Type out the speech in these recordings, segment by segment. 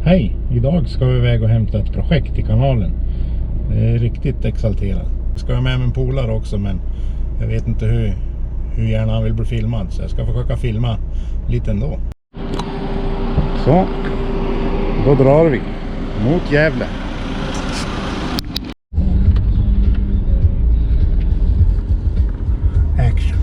Hej! Idag ska vi iväg och hämta ett projekt i kanalen. Jag är riktigt exalterad. Jag ska ha med min polare också, men jag vet inte hur gärna han vill bli filmad. Så jag ska försöka filma lite ändå. Så, då drar vi mot Gävle. Action!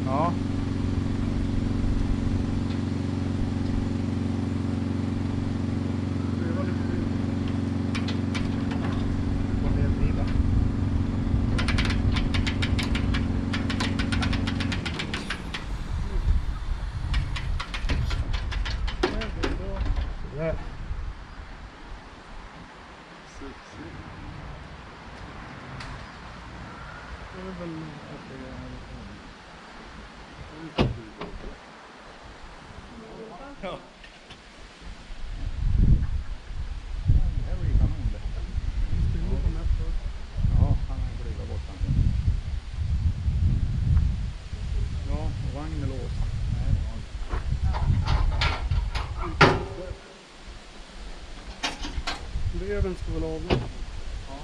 Ja. succé. Det är väl att det är ja. Det här blir kanon det. Ja, han har glömt bort han. Ja, och vagnen är låst. Nej, det var inte. Löven ska väl avgå. Ja.